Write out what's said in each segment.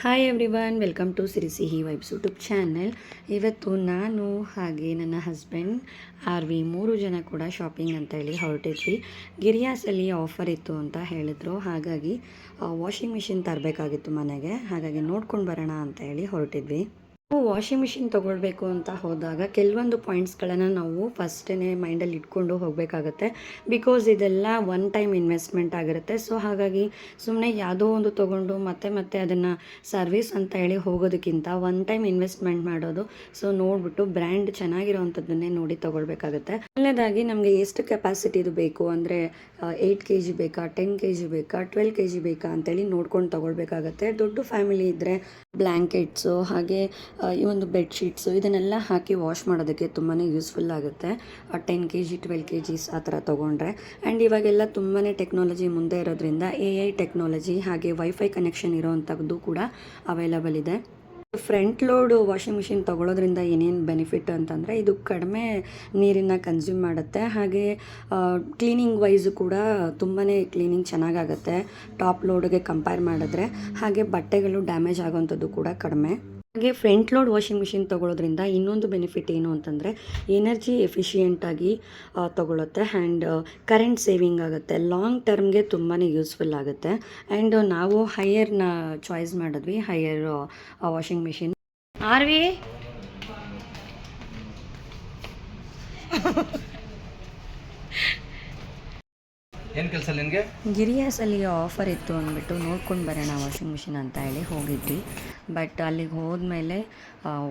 Hi everyone, welcome to ಸಿಹಿ vibes YouTube channel. ಇವತ್ತು ನಾನು ಹಾಗೆ ನನ್ನ ಹಸ್ಬೆಂಡ್ ಆರ್ವಿ 3 ಜನ ಕೂಡ ಶಾಪಿಂಗ್ ಅಂತ ಹೇಳಿ ಹೊರಟಿದ್ವಿ. ಗಿರಿಯಾಸಲ್ಲಿ ಆಫರ್ ಇತ್ತು ಅಂತ ಹೇಳಿದ್ರು, ಹಾಗಾಗಿ ವಾಷಿಂಗ್ ಮಿಷಿನ್ ತರಬೇಕಾಗಿತ್ತು ಮನೆಗೆ. ಹಾಗಾಗಿ ನೋಡ್ಕೊಂಡು ಬರೋಣ ಅಂತ ಹೇಳಿ ಹೊರಟಿದ್ವಿ. ವಾಷಿಂಗ್ ಮಿಷಿನ್ ತೊಗೊಳ್ಬೇಕು ಅಂತ ಹೋದಾಗ ಕೆಲವೊಂದು ಪಾಯಿಂಟ್ಸ್ಗಳನ್ನು ನಾವು ಫಸ್ಟೇ ಮೈಂಡಲ್ಲಿ ಇಟ್ಕೊಂಡು ಹೋಗಬೇಕಾಗತ್ತೆ. ಬಿಕಾಸ್ ಇದೆಲ್ಲ ಒನ್ ಟೈಮ್ ಇನ್ವೆಸ್ಟ್ಮೆಂಟ್ ಆಗಿರುತ್ತೆ. ಸೊ ಹಾಗಾಗಿ ಸುಮ್ಮನೆ ಯಾವುದೋ ಒಂದು ತೊಗೊಂಡು ಮತ್ತೆ ಅದನ್ನು ಸರ್ವಿಸ್ ಅಂತ ಹೇಳಿ ಹೋಗೋದಕ್ಕಿಂತ ಒನ್ ಟೈಮ್ ಇನ್ವೆಸ್ಟ್ಮೆಂಟ್ ಮಾಡೋದು. ಸೊ ನೋಡಿಬಿಟ್ಟು ಬ್ರ್ಯಾಂಡ್ ಚೆನ್ನಾಗಿರೋವಂಥದ್ದನ್ನೇ ನೋಡಿ ತೊಗೊಳ್ಬೇಕಾಗತ್ತೆ. ಮೊದಲನೇದಾಗಿ ನಮಗೆ ಎಷ್ಟು ಕೆಪಾಸಿಟಿದು ಬೇಕು ಅಂದರೆ 8 kg ಬೇಕಾ, 10 kg ಬೇಕಾ, 12 kg ಬೇಕಾ ಅಂತೇಳಿ ನೋಡ್ಕೊಂಡು ತೊಗೊಳ್ಬೇಕಾಗತ್ತೆ. ದೊಡ್ಡ ಫ್ಯಾಮಿಲಿ ಇದ್ದರೆ ಬ್ಲ್ಯಾಂಕೆಟ್ಸು ಹಾಗೆ ಈ ಒಂದು ಬೆಡ್ಶೀಟ್ಸು ಇದನ್ನೆಲ್ಲ ಹಾಕಿ ವಾಶ್ ಮಾಡೋದಕ್ಕೆ ತುಂಬಾ ಯೂಸ್ಫುಲ್ ಆಗುತ್ತೆ. 10 kg 12 kgs ಆ ಥರ ತೊಗೊಂಡ್ರೆ. ಆ್ಯಂಡ್ ಇವಾಗೆಲ್ಲ ತುಂಬಾ ಟೆಕ್ನಾಲಜಿ ಮುಂದೆ ಇರೋದ್ರಿಂದ AI ಟೆಕ್ನಾಲಜಿ ಹಾಗೆ ವೈಫೈ ಕನೆಕ್ಷನ್ ಇರೋವಂಥದ್ದು ಕೂಡ ಅವೈಲಬಲ್ ಇದೆ. ಫ್ರಂಟ್ ಲೋಡ್ ವಾಷಿಂಗ್ ಮಿಷಿನ್ ತೊಗೊಳೋದ್ರಿಂದ ಏನೇನು ಬೆನಿಫಿಟ್ ಅಂತಂದರೆ ಇದು ಕಡಿಮೆ ನೀರನ್ನು ಕನ್ಸ್ಯೂಮ್ ಮಾಡುತ್ತೆ. ಹಾಗೆ ಕ್ಲೀನಿಂಗ್ ವೈಸು ಕೂಡ ತುಂಬಾ ಕ್ಲೀನಿಂಗ್ ಚೆನ್ನಾಗಾಗುತ್ತೆ ಟಾಪ್ ಲೋಡ್ಗೆ ಕಂಪೇರ್ ಮಾಡಿದ್ರೆ. ಹಾಗೆ ಬಟ್ಟೆಗಳು ಡ್ಯಾಮೇಜ್ ಆಗೋವಂಥದ್ದು ಕೂಡ ಕಡಿಮೆ. ಹಾಗೆ ಫ್ರಂಟ್ ಲೋಡ್ ವಾಷಿಂಗ್ ಮಿಷಿನ್ ತೊಗೊಳೋದ್ರಿಂದ ಇನ್ನೊಂದು ಬೆನಿಫಿಟ್ ಏನು ಅಂತಂದರೆ ಎನರ್ಜಿ ಎಫಿಷಿಯೆಂಟಾಗಿ ತೊಗೊಳುತ್ತೆ ಆ್ಯಂಡ್ ಕರೆಂಟ್ ಸೇವಿಂಗ್ ಆಗುತ್ತೆ. ಲಾಂಗ್ ಟರ್ಮ್ಗೆ ತುಂಬಾ ಯೂಸ್ಫುಲ್ ಆಗುತ್ತೆ. ಆ್ಯಂಡ್ ನಾವು ಹೈಯರ್ನ ಚಾಯ್ಸ್ ಮಾಡಿದ್ವಿ, ಹೈಯರ್ ವಾಷಿಂಗ್ ಮಿಷಿನ್. ಆರ್ವಿ ಏನು ಕೆಲಸ ನಿನಗೆ? ಗಿರಿಯಾಸಲ್ಲಿ ಆಫರ್ ಇತ್ತು ಅಂದ್ಬಿಟ್ಟು ನೋಡ್ಕೊಂಡು ಬರೋಣ ವಾಷಿಂಗ್ ಮಿಷಿನ್ ಅಂತ ಹೇಳಿ ಹೋಗಿದ್ವಿ. ಬಟ್ ಅಲ್ಲಿಗೆ ಹೋದ್ಮೇಲೆ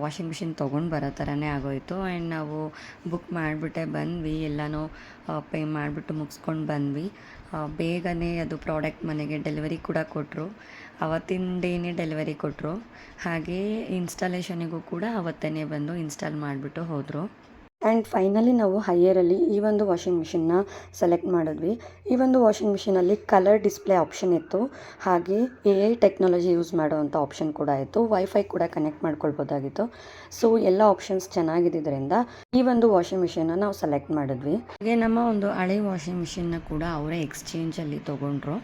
ವಾಷಿಂಗ್ ಮಿಷಿನ್ ತೊಗೊಂಡು ಬರೋ ಥರನೇ ಆಗೋಯಿತು. ಆ್ಯಂಡ್ ನಾವು ಬುಕ್ ಮಾಡಿಬಿಟ್ಟೆ ಬಂದ್ವಿ, ಎಲ್ಲನೂ ಪೇ ಮಾಡಿಬಿಟ್ಟು ಮುಗಿಸ್ಕೊಂಡು ಬಂದ್ವಿ. ಬೇಗನೆ ಅದು ಪ್ರಾಡಕ್ಟ್ ಮನೆಗೆ ಡೆಲಿವರಿ ಕೂಡ ಕೊಟ್ಟರು. ಅವತ್ತಿನ ಡೇನೇ ಡೆಲಿವರಿ ಕೊಟ್ಟರು. ಹಾಗೆ ಇನ್ಸ್ಟಾಲೇಷನಿಗೂ ಕೂಡ ಅವತ್ತೇ ಬಂದು ಇನ್ಸ್ಟಾಲ್ ಮಾಡಿಬಿಟ್ಟು ಹೋದರು. ಆ್ಯಂಡ್ ಫೈನಲಿ ನಾವು ಹೈಯರಲ್ಲಿ ಈ ಒಂದು ವಾಷಿಂಗ್ ಮಿಷಿನ್ನ ಸೆಲೆಕ್ಟ್ ಮಾಡಿದ್ವಿ. ಈ ಒಂದು ವಾಷಿಂಗ್ ಮಿಷಿನಲ್ಲಿ ಕಲರ್ ಡಿಸ್ಪ್ಲೇ ಆಪ್ಷನ್ ಇತ್ತು, ಹಾಗೆ AI ಟೆಕ್ನಾಲಜಿ ಯೂಸ್ ಮಾಡೋವಂಥ ಆಪ್ಷನ್ ಕೂಡ ಇತ್ತು. ವೈಫೈ ಕೂಡ ಕನೆಕ್ಟ್ ಮಾಡ್ಕೊಳ್ಬೋದಾಗಿತ್ತು. ಸೊ ಎಲ್ಲ ಆಪ್ಷನ್ಸ್ ಚೆನ್ನಾಗಿದ್ದರಿಂದ ಈ ಒಂದು ವಾಷಿಂಗ್ ಮಿಷಿನ್ನ ನಾವು ಸೆಲೆಕ್ಟ್ ಮಾಡಿದ್ವಿ. ಹಾಗೆ ನಮ್ಮ ಒಂದು ಹಳೆ ವಾಷಿಂಗ್ ಮಿಷಿನ್ನ ಕೂಡ ಅವರೇ ಎಕ್ಸ್ಚೇಂಜಲ್ಲಿ ತೊಗೊಂಡ್ರು.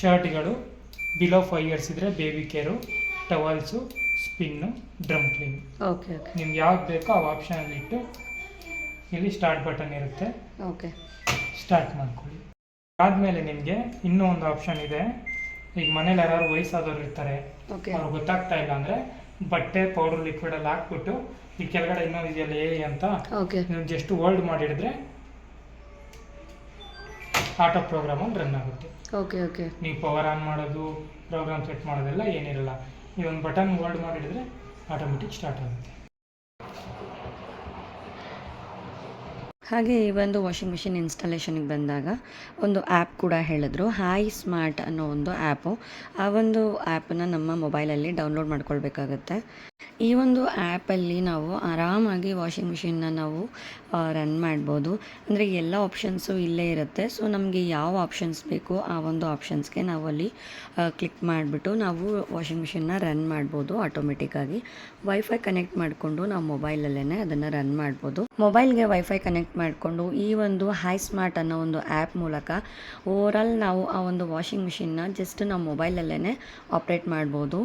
ಶರ್ಟ್ಗಳು ಬಿಲೋ 5 years ಇದ್ದರೆ baby care, towels, spin, drum clean. Okay okay ನಿಮ್ಗೆ ಯಾವ್ದು ಬೇಕೋ ಆ ಆಪ್ಷನಲ್ಲಿ ಇಟ್ಟು ಇಲ್ಲಿ ಸ್ಟಾರ್ಟ್ ಬಟನ್ ಇರುತ್ತೆ, ಓಕೆ ಸ್ಟಾರ್ಟ್ ಮಾಡ್ಕೊಳ್ಳಿ. ಆದಮೇಲೆ ನಿಮಗೆ ಇನ್ನೂ ಒಂದು ಆಪ್ಷನ್ ಇದೆ. ಈಗ ಮನೇಲಿ ಯಾರು ವಯಸ್ಸಾದವ್ರು ಇರ್ತಾರೆ, ಅವ್ರಿಗೆ ಗೊತ್ತಾಗ್ತಾ ಇಲ್ಲ ಅಂದರೆ ಬಟ್ಟೆ ಪೌಡರ್ ಲಿಕ್ವಿಡಲ್ಲಿ ಹಾಕ್ಬಿಟ್ಟು ಈ ಕೆಳಗಡೆ ಇನ್ನೊಂದು ಇದೆಯಲ್ಲ AI ಅಂತ ನೀವು ಜಸ್ಟ್ ಹೋಲ್ಡ್ ಮಾಡಿಡಿದ್ರೆ ಆಟೋ ಪ್ರೋಗ್ರಾಮಲ್ಲಿ ರನ್ ಆಗುತ್ತೆ. ಓಕೆ ಓಕೆ ನೀವು ಪವರ್ ಆನ್ ಮಾಡೋದು, ಪ್ರೋಗ್ರಾಮ್ ಸೆಟ್ ಮಾಡೋದೆಲ್ಲ ಏನಿರಲ್ಲ. ಈ ಒಂದು ಬಟನ್ ಹೋಲ್ಡ್ ಮಾಡಿಡಿದ್ರೆ ಆಟೋಮೆಟಿಕ್ ಸ್ಟಾರ್ಟ್ ಆಗುತ್ತೆ. ಹಾಗೆ ಈ ಒಂದು ವಾಷಿಂಗ್ ಮಿಷಿನ್ ಇನ್ಸ್ಟಾಲೇಷನಿಗೆ ಬಂದಾಗ ಒಂದು ಆ್ಯಪ್ ಕೂಡ ಹೇಳಿದ್ರು, ಹಾಯ್ ಸ್ಮಾರ್ಟ್ ಅನ್ನೋ ಒಂದು ಆ್ಯಪು. ಆ ಒಂದು ಆ್ಯಪನ್ನು ನಮ್ಮ ಮೊಬೈಲಲ್ಲಿ ಡೌನ್ಲೋಡ್ ಮಾಡ್ಕೊಳ್ಬೇಕಾಗತ್ತೆ. ಈ ಒಂದು ಆ್ಯಪಲ್ಲಿ ನಾವು ಆರಾಮಾಗಿ ವಾಷಿಂಗ್ ಮಿಷಿನ್ನ ನಾವು ರನ್ ಮಾಡ್ಬೋದು. ಅಂದರೆ ಎಲ್ಲ ಆಪ್ಷನ್ಸು ಇಲ್ಲೇ ಇರುತ್ತೆ. ಸೊ ನಮಗೆ ಯಾವ ಆಪ್ಷನ್ಸ್ ಬೇಕೋ ಆ ಒಂದು ಆಪ್ಷನ್ಸ್ಗೆ ನಾವು ಅಲ್ಲಿ ಕ್ಲಿಕ್ ಮಾಡಿಬಿಟ್ಟು ನಾವು ವಾಷಿಂಗ್ ಮಿಷಿನ್ನ ರನ್ ಮಾಡ್ಬೋದು ಆಟೋಮೆಟಿಕ್ಕಾಗಿ. ವೈಫೈ ಕನೆಕ್ಟ್ ಮಾಡಿಕೊಂಡು ನಾವು ಮೊಬೈಲಲ್ಲೇ ಅದನ್ನು ರನ್ ಮಾಡ್ಬೋದು. ಮೊಬೈಲ್ಗೆ ವೈಫೈ ಕನೆಕ್ಟ್ ಮಾಡಿಕೊಂಡು ಈ ಒಂದು ಹಾಯ್ ಸ್ಮಾರ್ಟ್ ಅನ್ನೋ ಒಂದು ಆ್ಯಪ್ ಮೂಲಕ ಓವರಾಲ್ ನಾವು ಆ ಒಂದು ವಾಷಿಂಗ್ ಮಿಷಿನ್ನ ಜಸ್ಟ್ ನಾವು ಮೊಬೈಲಲ್ಲೇ ಆಪ್ರೇಟ್ ಮಾಡ್ಬೋದು.